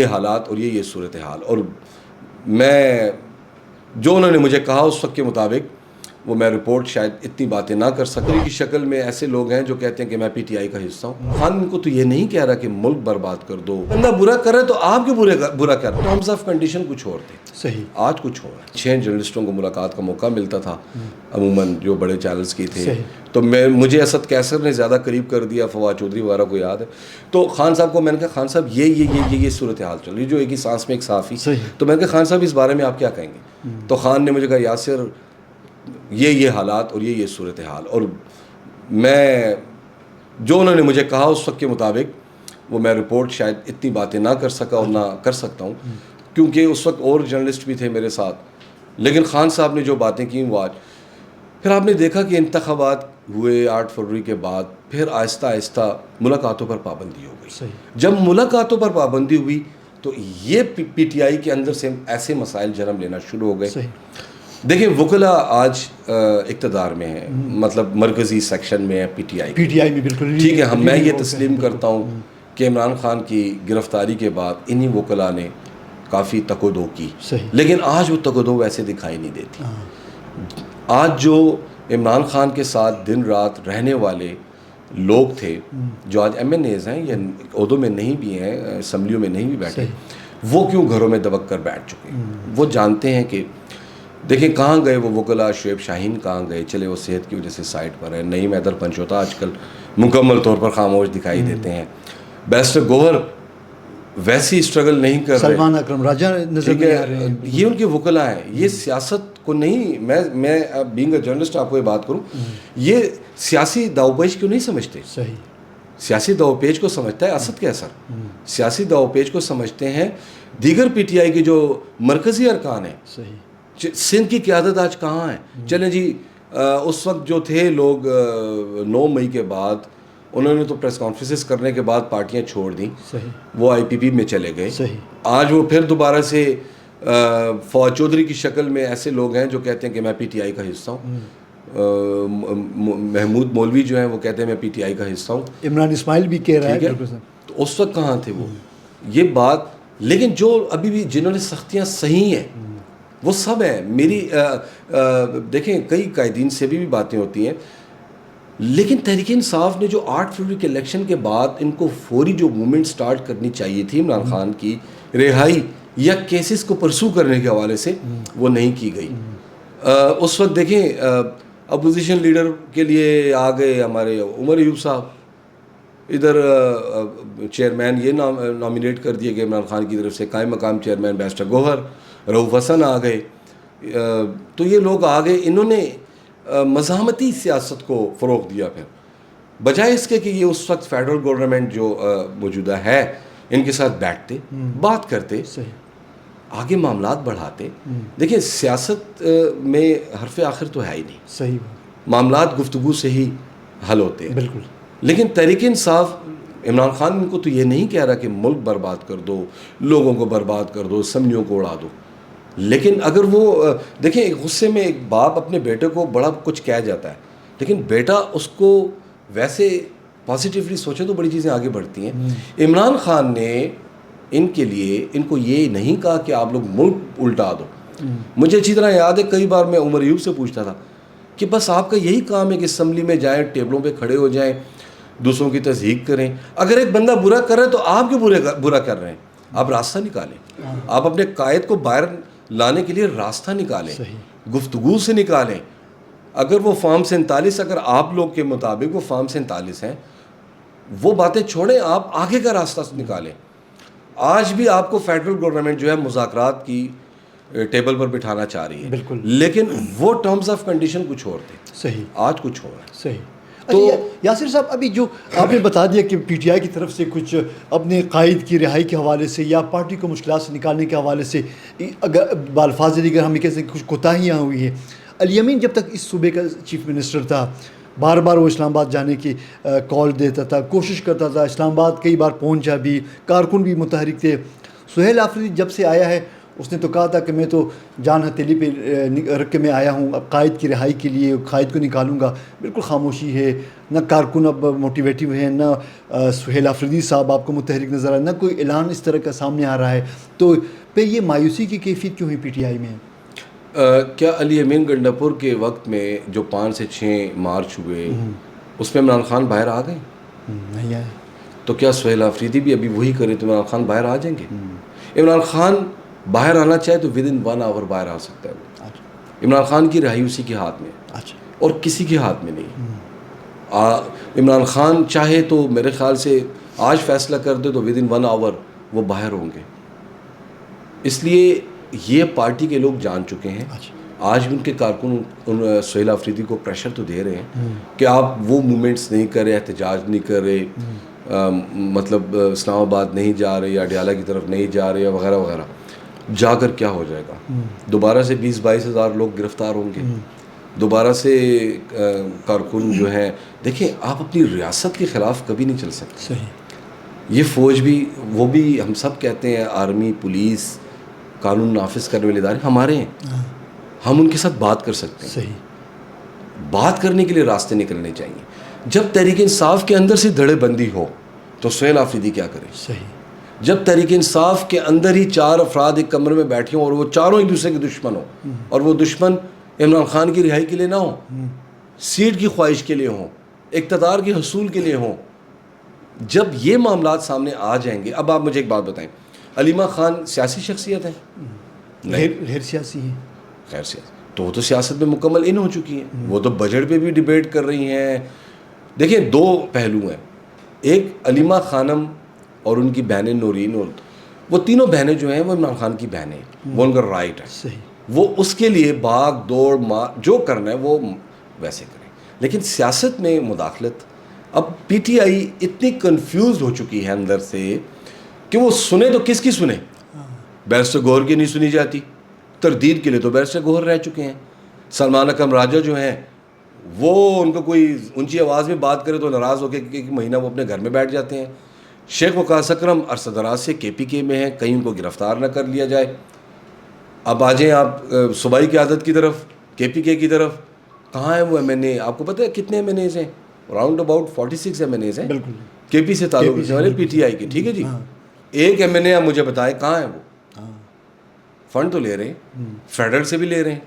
یہ حالات اور یہ صورتحال، اور میں جو انہوں نے مجھے کہا اس وقت کے مطابق وہ میں رپورٹ شاید اتنی باتیں نہ کر سکوں کی شکل میں ایسے لوگ ہیں جو کہتے ہیں کہ میں پی ٹی آئی کا حصہ ہوں. خان کو تو یہ نہیں کہہ رہا کہ ملک برباد کر دو، بندہ برا کر رہا ہے تو آپ کیوں برا کر رہے ہیں؟ ٹرمز آف کنڈیشن کچھ اور تھے، صحیح آج کچھ اور ہے. 6 جرنلسٹوں کو ملاقات کا موقع ملتا تھا عموماً جو بڑے چینلز کی تھے، تو مجھے اسد کیسر نے زیادہ قریب کر دیا، فواد چودھری وغیرہ کو یاد ہے. تو خان صاحب کو میں نے کہا خان صاحب یہ صورتحال چل رہی جو ایک ہی سانس میں ایک صحافی، تو میں نے کہا خان صاحب اس بارے میں آپ کیا کہیں گے؟ تو خان نے مجھے کہا یاسر یہ حالات اور یہ صورتحال، اور میں جو انہوں نے مجھے کہا اس وقت کے مطابق وہ میں رپورٹ شاید اتنی باتیں نہ کر سکا اور نہ کر سکتا ہوں، کیونکہ اس وقت اور جرنلسٹ بھی تھے میرے ساتھ. لیکن خان صاحب نے جو باتیں کی وہ آج پھر آپ نے دیکھا کہ انتخابات ہوئے 8 فروری کے بعد، پھر آہستہ آہستہ ملاقاتوں پر پابندی ہو گئی. جب ملاقاتوں پر پابندی ہوئی تو یہ پی ٹی آئی کے اندر سے ایسے مسائل جنم لینا شروع ہو گئے. دیکھیں وکلا آج اقتدار میں ہیں، مطلب مرکزی سیکشن میں ہے پی ٹی آئی میں بالکل ٹھیک ہے. میں یہ تسلیم کرتا ہوں کہ عمران خان کی گرفتاری کے بعد انہی وکلا نے کافی تک و دو کی، لیکن آج وہ تک و دو ویسے دکھائی نہیں دیتی. آج جو عمران خان کے ساتھ دن رات رہنے والے لوگ تھے، جو آج ایم این ایز ہیں یا عہدوں میں نہیں بھی ہیں، اسمبلیوں میں نہیں بھی بیٹھے، وہ کیوں گھروں میں دبک کر بیٹھ چکے؟ وہ جانتے ہیں کہ دیکھیں کہاں گئے وہ وکلا. شعیب شاہین کہاں گئے؟ چلے وہ صحت کی وجہ سے سائٹ پر ہے. نعیم حیدر پنچوتا آج کل مکمل طور پر خاموش دکھائی دیتے ہیں. بیرسٹر گوہر ویسی اسٹرگل نہیں کر رہے. سلمان اکرم راجہ نظر نہیں آ رہے ہیں. یہ ان کے وکلا ہیں. یہ سیاست کو نہیں، میں بینگ اے جرنلسٹ آپ کو یہ بات کروں، یہ سیاسی داؤ پیچ کیوں نہیں سمجھتے؟ صحیح سیاسی داؤ پیچ کو سمجھتا ہے اسد کیسر، سیاسی داؤ پیچ کو سمجھتے ہیں دیگر پی ٹی آئی کے جو مرکزی ارکان ہیں. صحیح سندھ کی قیادت آج کہاں ہے؟ چلیں جی اس وقت جو تھے لوگ 9 مئی کے بعد انہوں نے تو پریس کانفرنسز کرنے کے بعد پارٹیاں چھوڑ دیں، وہ آئی پی پی میں چلے گئے. آج وہ پھر دوبارہ سے فواد چودھری کی شکل میں ایسے لوگ ہیں جو کہتے ہیں کہ میں پی ٹی آئی کا حصہ ہوں. محمود مولوی جو ہیں وہ کہتے ہیں میں پی ٹی آئی کا حصہ ہوں. عمران اسماعیل بھی کہہ رہا ہے. تو اس وقت کہاں تھے وہ؟ یہ بات. لیکن جو ابھی بھی جنہوں نے سختیاں صحیح ہیں وہ سب ہیں. میری دیکھیں کئی قائدین سے بھی باتیں ہوتی ہیں، لیکن تحریک انصاف نے جو 8 فروری کے الیکشن کے بعد ان کو فوری جو موومنٹ سٹارٹ کرنی چاہیے تھی عمران خان کی رہائی یا کیسز کو پرسو کرنے کے حوالے سے، وہ نہیں کی گئی. اس وقت دیکھیں اپوزیشن لیڈر کے لیے آ گئے ہمارے عمر ایوب صاحب، ادھر چیئرمین یہ نامینیٹ کر دیے گئے عمران خان کی طرف سے، قائم مقام چیئرمین بیرسٹر گوہر، رؤوف حسن آ گئے. تو یہ لوگ آ گئے، انہوں نے مزاحمتی سیاست کو فروغ دیا. پھر بجائے اس کے کہ یہ اس وقت فیڈرل گورنمنٹ جو موجودہ ہے ان کے ساتھ بیٹھتے، بات کرتے، آگے معاملات بڑھاتے. دیکھیں سیاست میں حرف آخر تو ہے ہی نہیں، صحیح معاملات گفتگو سے ہی حل ہوتے ہیں. بالکل. لیکن تحریک انصاف عمران خان کو تو یہ نہیں کہہ رہا کہ ملک برباد کر دو، لوگوں کو برباد کر دو، اسمبلیوں کو اڑا دو. لیکن اگر وہ دیکھیں غصے میں ایک باپ اپنے بیٹے کو بڑا کچھ کہہ جاتا ہے، لیکن بیٹا اس کو ویسے پازیٹیولی سوچے تو بڑی چیزیں آگے بڑھتی ہیں. عمران خان نے ان کے لیے ان کو یہ نہیں کہا کہ آپ لوگ ملک الٹا دو. مجھے اچھی طرح یاد ہے کئی بار میں عمر ایوب سے پوچھتا تھا کہ بس آپ کا یہی کام ہے کہ اسمبلی میں جائیں، ٹیبلوں پہ کھڑے ہو جائیں، دوسروں کی تصدیق کریں. اگر ایک بندہ برا کر رہا ہے تو آپ کیوں برا کر رہے ہیں؟ آپ راستہ نکالیں. آپ اپنے قائد کو باہر لانے کے لیے راستہ نکالیں، گفتگو سے نکالیں. اگر وہ فارم 47 اگر آپ لوگ کے مطابق وہ فارم 47 ہیں، وہ باتیں چھوڑیں، آپ آگے کا راستہ نکالیں. آج بھی آپ کو فیڈرل گورنمنٹ جو ہے مذاکرات کی ٹیبل پر بٹھانا چاہ رہی ہے، بالکل، لیکن وہ ٹرمز آف کنڈیشن کچھ اور تھے. صحیح. آج کچھ اور ہے. صحیح. تو یاسر صاحب ابھی جو آپ نے بتا دیا کہ پی ٹی آئی کی طرف سے کچھ اپنے قائد کی رہائی کے حوالے سے یا پارٹی کو مشکلات سے نکالنے کے حوالے سے اگر بالفاظ دیگر ہم یہ کہہ سکتے ہیں کچھ کوتاہیاں ہوئی ہیں. الیمین جب تک اس صوبے کا چیف منسٹر تھا، بار بار وہ اسلام آباد جانے کی کال دیتا تھا، کوشش کرتا تھا. اسلام آباد کئی بار پہنچا بھی، کارکن بھی متحرک تھے. سہیل آفریدی جب سے آیا ہے اس نے تو کہا تھا کہ میں تو جان ہتھیلی پہ رکھ کے میں آیا ہوں، اب قائد کی رہائی کے لیے قائد کو نکالوں گا. بالکل خاموشی ہے، نہ کارکن اب موٹیویٹو ہیں، نہ سہیل آفریدی صاحب آپ کو متحرک نظر آئے، نہ کوئی اعلان اس طرح کا سامنے آ رہا ہے. تو پہ یہ مایوسی کی کیفیت کیوں ہے پی ٹی آئی میں؟ کیا علی امین گنڈاپور کے وقت میں جو 5 سے 6 مارچ ہوئے اس میں عمران خان باہر آ گئے؟ نہیں آئے. تو کیا سہیل آفریدی بھی ابھی وہی کرے تو عمران خان باہر آ جائیں گے؟ عمران خان باہر آنا چاہے تو ود ان 1 آور باہر آ سکتا ہے وہ. عمران خان کی رہائی اسی کے ہاتھ میں اور کسی کے ہاتھ میں نہیں. عمران خان چاہے تو میرے خیال سے آج فیصلہ کر دے تو ود ان 1 آور وہ باہر ہوں گے. اس لیے یہ پارٹی کے لوگ جان چکے ہیں. آج بھی ان کے کارکن سہیل آفریدی کو پریشر تو دے رہے ہیں کہ آپ وہ موومنٹس نہیں کر رہے، احتجاج نہیں کر رہے، مطلب اسلام آباد نہیں جا رہے یا اڈیالہ کی طرف نہیں جا رہے یا وغیرہ وغیرہ. جا کر کیا ہو جائے گا؟ دوبارہ سے 20-22 ہزار لوگ گرفتار ہوں گے. دوبارہ سے کارکن جو ہیں، دیکھیں آپ اپنی ریاست کے خلاف کبھی نہیں چل سکتے. صحیح. یہ فوج بھی، وہ بھی، ہم سب کہتے ہیں آرمی، پولیس، قانون نافذ کرنے والے ادارے ہمارے ہیں، ہم ان کے ساتھ بات کر سکتے ہیں. صحیح. بات کرنے کے لیے راستے نکلنے چاہیے. جب تحریک انصاف کے اندر سے دھڑے بندی ہو تو سہیل آفریدی کیا کرے؟ صحیح. جب تحریک انصاف کے اندر ہی 4 افراد ایک کمرے میں بیٹھے ہوں اور وہ چاروں ایک دوسرے کے دشمن ہوں، اور وہ دشمن عمران خان کی رہائی کے لیے نہ ہوں، سیٹ کی خواہش کے لیے ہوں، اقتدار کے حصول کے لیے ہوں، جب یہ معاملات سامنے آ جائیں گے. اب آپ مجھے ایک بات بتائیں، علیمہ خان سیاسی شخصیت ہے؟ غیر سیاسی ہیں. خیر سیاسی تو وہ تو سیاست میں مکمل ان ہو چکی ہیں. وہ تو بجٹ پہ بھی ڈیبیٹ کر رہی ہیں. دیکھیں 2 پہلو ہیں. ایک علیمہ خانم اور ان کی بہنیں نورین، اور وہ تینوں بہنیں جو ہیں وہ عمران خان کی بہنیں ہیں، وہ ان کا رائٹ ہے. صحیح. وہ اس کے لیے بھاگ دوڑ جو کرنا ہے وہ ویسے کریں. لیکن سیاست میں مداخلت، اب پی ٹی آئی اتنی کنفیوزڈ ہو چکی ہے اندر سے کہ وہ سنے تو کس کی سنے. بیرسٹر گوہر کی نہیں سنی جاتی، تردید کے لیے تو بیرسٹر گوہر رہ چکے ہیں. سلمان اکرم راجہ جو ہیں وہ ان کو کوئی اونچی آواز میں بات کرے تو ناراض ہو کے ایک مہینہ وہ اپنے گھر میں بیٹھ جاتے ہیں. شیخ وقاص اکرم عرصہ دراز سے کے پی کے میں ہیں، کہیں ان کو گرفتار نہ کر لیا جائے. اب آ جائیں آپ صوبائی قیادت کی طرف، کے پی کے کی طرف. کہاں ہیں وہ ایم این اے؟ آپ کو پتہ ہے کتنے ایم این ایز ہیں؟ Around about 46 MNAs ہیں. بالکل. کے پی سے تعلق رکھنے والے پی ٹی آئی کے. ٹھیک ہے جی. ایک ایم این اے آپ مجھے بتائیں کہاں ہے وہ؟ فنڈ تو لے رہے ہیں، فیڈرل سے بھی لے رہے ہیں،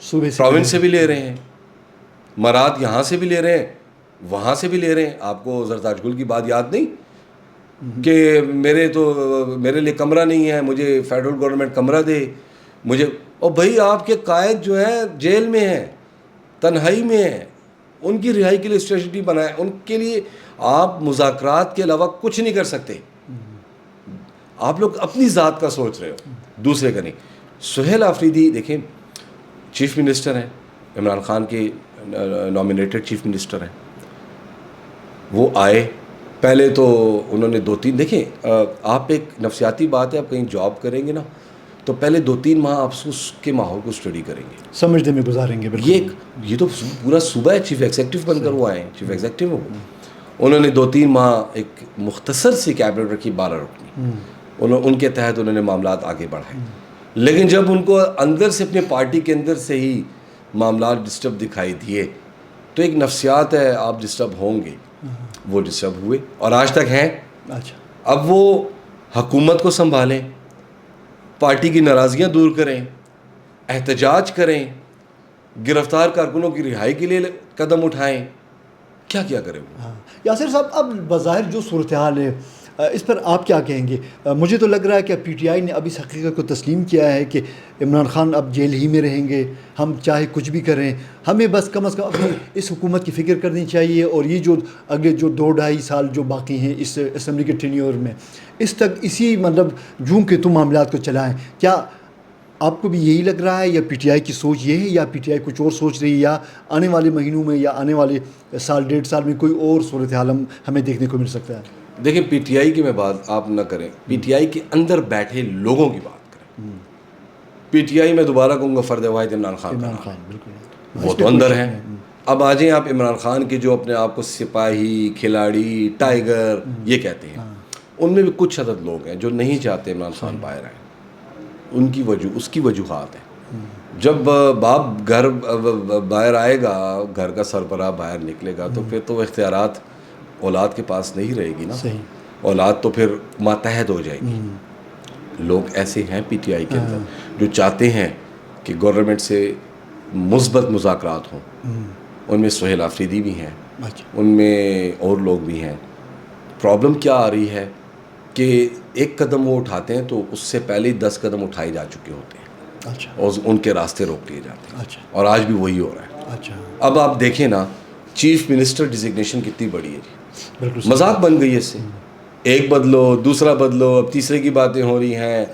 صوبے سے پروونس سے بھی لے رہے ہیں، مراد یہاں سے بھی لے رہے ہیں، وہاں سے بھی لے رہے ہیں. آپ کو زرتاج گل کی بات یاد نہیں کہ میرے لیے کمرہ نہیں ہے، مجھے فیڈرل گورنمنٹ کمرہ دے مجھے. اور بھائی آپ کے قائد جو ہیں جیل میں ہیں، تنہائی میں ہیں، ان کی رہائی کے لیے اسٹریٹجی بنائیں. ان کے لیے آپ مذاکرات کے علاوہ کچھ نہیں کر سکتے. آپ لوگ اپنی ذات کا سوچ رہے ہو، دوسرے کا نہیں. سہیل آفریدی دیکھیں چیف منسٹر ہیں، عمران خان کے نامینیٹڈ چیف منسٹر ہیں. وہ آئے، پہلے تو انہوں نے 2-3 دیکھیں آپ ایک نفسیاتی بات ہے، آپ کہیں جاب کریں گے نا تو پہلے 2-3 ماہ آپ اس کے ماحول کو اسٹڈی کریں گے، سمجھنے میں گزاریں گے. یہ تو پورا صوبہ ہے، چیف ایگزیکٹو بن کر وہ آئے ہیں، چیف ایگزیکٹو ہو. انہوں نے 2-3 ماہ ایک مختصر سی کیبنٹ رکھی 12 رکنی، ان کے تحت انہوں نے معاملات آگے بڑھائے. لیکن جب ان کو اندر سے اپنے پارٹی کے اندر سے ہی معاملات ڈسٹرب دکھائی دیے تو ایک نفسیات ہے، آپ ڈسٹرب ہوں گے. وہ ڈسٹرب ہوئے اور آج تک ہیں. اب وہ حکومت کو سنبھالیں، پارٹی کی ناراضگیاں دور کریں، احتجاج کریں، گرفتار کارکنوں کی رہائی کے لیے قدم اٹھائیں. کیا کریں وہ؟ یاسر صاحب اب بظاہر جو صورتحال ہے اس پر آپ کیا کہیں گے؟ مجھے تو لگ رہا ہے کہ پی ٹی آئی نے اب اس حقیقت کو تسلیم کیا ہے کہ عمران خان اب جیل ہی میں رہیں گے. ہم چاہے کچھ بھی کریں، ہمیں بس کم از کم اپنی اس حکومت کی فکر کرنی چاہیے، اور یہ جو اگلے جو 2-2.5 سال جو باقی ہیں اس اسمبلی کے ٹینیور میں، اس تک اسی مطلب جوں کے تم معاملات کو چلائیں. کیا آپ کو بھی یہی لگ رہا ہے، یا پی ٹی آئی کی سوچ یہ ہے، یا پی ٹی آئی کچھ اور سوچ رہی ہے، یا آنے والے مہینوں میں یا آنے والے 1.5 سال میں کوئی اور صورتحال ہمیں دیکھنے کو مل سکتا ہے؟ دیکھیں پی ٹی آئی کی میں بات آپ نہ کریں، پی ٹی آئی کے اندر بیٹھے لوگوں کی بات کریں. پی ٹی آئی میں دوبارہ کہوں گا فرد واحد عمران خان. بالکل وہ تو اندر ہیں. اب آ جائیں آپ عمران خان کے جو اپنے آپ کو سپاہی، کھلاڑی، ٹائیگر یہ کہتے ہیں، ان میں بھی کچھ عدد لوگ ہیں جو نہیں چاہتے عمران خان باہر آئیں. ان کی اس کی وجوہات ہیں. جب باپ گھر باہر آئے گا, گھر کا سربراہ باہر نکلے گا, تو پھر تو اختیارات اولاد کے پاس نہیں رہے گی نا. اولاد تو پھر ماتحت ہو جائے گی. لوگ ایسے ہیں پی ٹی آئی کے اندر جو چاہتے ہیں کہ گورنمنٹ سے مثبت مذاکرات ہوں. ان میں سہیل آفریدی بھی ہیں, ان میں اور لوگ بھی ہیں. پرابلم کیا آ رہی ہے کہ ایک قدم وہ اٹھاتے ہیں تو اس سے پہلے ہی 10 قدم اٹھائے جا چکے ہوتے ہیں, اور ان کے راستے روک لیے جاتے ہیں. اور آج بھی وہی ہو رہا ہے. اب آپ دیکھیں نا, چیف منسٹر ڈیزگنیشن کتنی بڑی ہے جی, مذاق بن گئی ہے اس سے. ایک بدلو, دوسرا بدلو, اب تیسرے کی باتیں ہو رہی ہیں.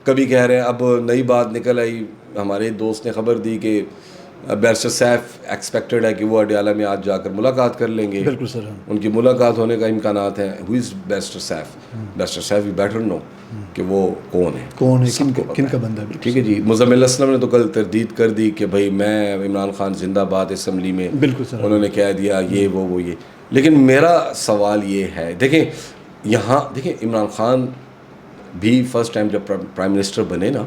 کبھی کہہ رہے ہیں, اب نئی بات نکل آئی, ہمارے دوست نے خبر دی کہ بیرسٹر سیف ایکسپیکٹڈ ہے کہ وہ اڈیالہ میں آج جا کر ملاقات کر لیں گے. بالکل سر, ان کی ملاقات ہونے کا امکانات ہیں. Who is barrister Saif? Barrister Saif you better know کہ وہ کون ہے, کن کا بندہ ہے. ٹھیک ہے جی. مزمل اسلم نے تو کل تردید کر دی کہ بھائی میں عمران خان زندہ باد اسمبلی میں, بالکل سر, انہوں نے کہہ دیا یہ وہ یہ. لیکن میرا سوال یہ ہے, دیکھیں یہاں دیکھیں عمران خان بھی فرسٹ ٹائم جب پرائم منسٹر بنے نا,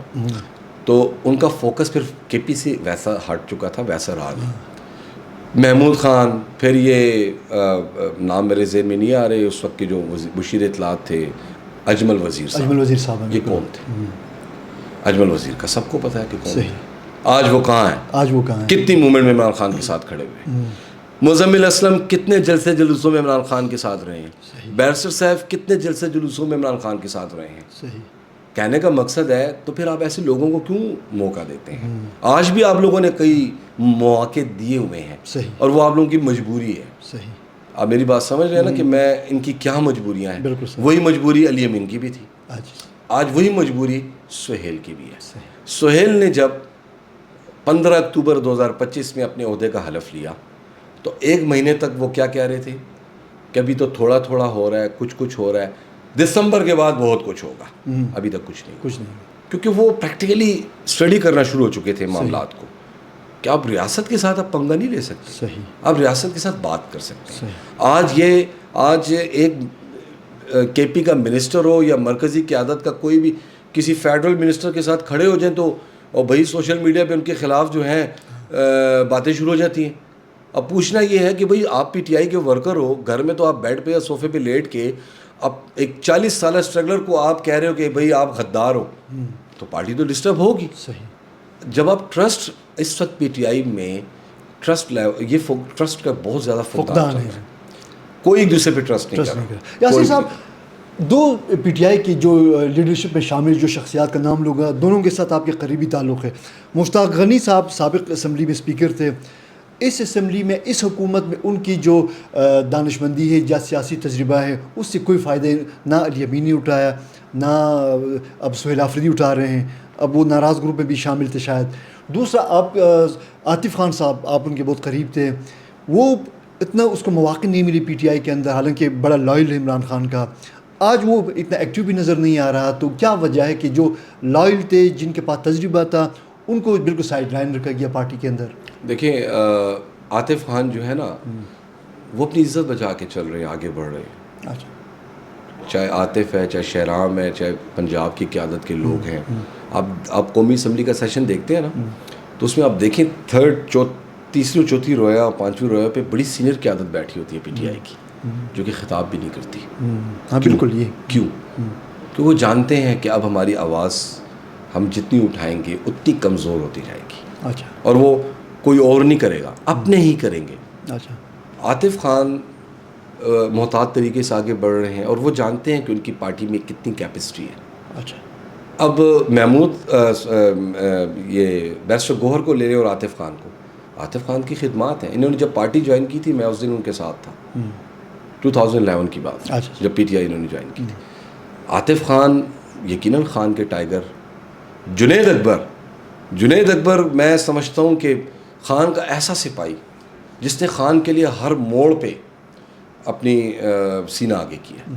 تو ان کا فوکس پھر کے پی سے ویسا ہٹ چکا تھا, ویسا رہا نہیں. محمود خان, پھر یہ نام میرے ذہن میں نہیں آ رہے اس وقت کے جو مشیر اطلاعات تھے, اجمل وزیر صاحب. یہ کون تھے اجمل وزیر کا سب کو پتہ ہے کہ کون. آج وہ کہاں ہیں؟ کتنی موومنٹ میں عمران خان کے ساتھ کھڑے ہوئے. مزمل اسلم کتنے جلسے جلوسوں میں عمران خان کے ساتھ رہے ہیں. بیرسٹر صاحب کتنے جلسے جلوسوں میں عمران خان کے ساتھ رہے ہیں. کہنے کا مقصد ہے تو پھر آپ ایسے لوگوں کو کیوں موقع دیتے ہیں؟ آج بھی آپ لوگوں نے کئی مواقع دیے ہوئے ہیں, اور وہ آپ لوگوں کی مجبوری ہے. آپ میری بات سمجھ رہے ہیں نا کہ میں ان کی کیا مجبوریاں ہیں. وہی مجبوری علی امین کی بھی تھی, آج وہی مجبوری سہیل کی بھی ہے. سہیل نے جب 15 اکتوبر 2025 میں اپنے عہدے کا حلف لیا تو ایک مہینے تک وہ کیا کہہ رہے تھے کہ ابھی تو تھوڑا تھوڑا ہو رہا ہے, کچھ ہو رہا ہے, دسمبر کے بعد بہت کچھ ہوگا. ابھی تک کچھ نہیں, کیونکہ وہ پریکٹیکلی اسٹڈی کرنا شروع ہو چکے تھے معاملات کو. کہ آپ ریاست کے ساتھ آپ پنگا نہیں لے سکتے, آپ ریاست کے ساتھ بات کر سکتے ہیں. آج ایک کے پی کا منسٹر ہو یا مرکزی قیادت کا کوئی بھی کسی فیڈرل منسٹر کے ساتھ کھڑے ہو جائیں تو اور بھائی سوشل میڈیا پہ ان کے خلاف جو ہیں باتیں شروع ہو جاتی ہیں. اب پوچھنا یہ ہے کہ بھائی آپ پی ٹی آئی کے ورکر ہو, گھر میں تو آپ بیڈ پہ یا صوفے پہ لیٹ کے اب ایک 40 سالہ اسٹرگلر کو آپ کہہ رہے ہو کہ بھائی آپ غدار ہو, تو پارٹی تو ڈسٹرب ہوگی. جب آپ ٹرسٹ اس وقت پی ٹی آئی میں ٹرسٹ یہ ٹرسٹ کا بہت زیادہ فقدان ہے, کوئی ایک دوسرے پہ ٹرسٹ نہیں کر رہا. یاسر صاحب, دو پی ٹی آئی کی جو لیڈرشپ میں شامل جو شخصیات کا نام لوگا, دونوں کے ساتھ آپ کے قریبی تعلق ہے. مشتاق غنی صاحب سابق اسمبلی میں اسپیکر تھے. اس اسمبلی میں اس حکومت میں ان کی جو دانشمندی ہے یا سیاسی تجربہ ہے اس سے کوئی فائدہ نہ علی امین نے اٹھایا, نہ اب سہیل آفریدی اٹھا رہے ہیں. اب وہ ناراض گروپ میں بھی شامل تھے شاید. دوسرا, آپ عاطف خان صاحب, آپ ان کے بہت قریب تھے, وہ اتنا اس کو مواقع نہیں ملی پی ٹی آئی کے اندر, حالانکہ بڑا لائل ہے عمران خان کا. آج وہ اتنا ایکٹیو بھی نظر نہیں آ رہا. تو کیا وجہ ہے کہ جو لائل تھے, جن کے پاس تجربہ تھا, ان کو بالکل سائڈ لائن رکھا گیا پارٹی کے اندر؟ دیکھیں, عاطف خان جو ہے نا, وہ اپنی عزت بچا کے چل رہے ہیں, آگے بڑھ رہے ہیں. چاہے عاطف ہے, چاہے شہرام ہے, چاہے پنجاب کی قیادت کے لوگ ہیں. آپ قومی اسمبلی کا سیشن دیکھتے ہیں نا, تو اس میں آپ دیکھیں تیسری اور چوتھی رویا اور پانچویں رویا پہ بڑی سینئر قیادت بیٹھی ہوتی ہے پی ٹی آئی کی, جو کہ خطاب بھی نہیں کرتی. بالکل. یہ کیوں؟ کہ وہ جانتے ہیں کہ اب ہماری آواز ہم جتنی اٹھائیں گے اتنی کمزور ہوتی جائے گی. اور وہ کوئی اور نہیں کرے گا, اپنے ہی کریں گے. عاطف خان محتاط طریقے سے آگے بڑھ رہے ہیں, اور وہ جانتے ہیں کہ ان کی پارٹی میں کتنی کیپیسٹی ہے. اب محمود یہ بیرسٹر گوہر کو لے لیں اور عاطف خان کو, عاطف خان کی خدمات ہیں. انہوں نے جب پارٹی جوائن کی تھی, میں اس دن ان کے ساتھ تھا, 2011 کی بات, جب پی ٹی آئی انہوں نے جوائن کی تھی. عاطف خان یقیناً خان کے ٹائیگر. جنید اکبر میں سمجھتا ہوں کہ خان کا ایسا سپاہی جس نے خان کے لیے ہر موڑ پہ اپنی سینہ آگے کیا.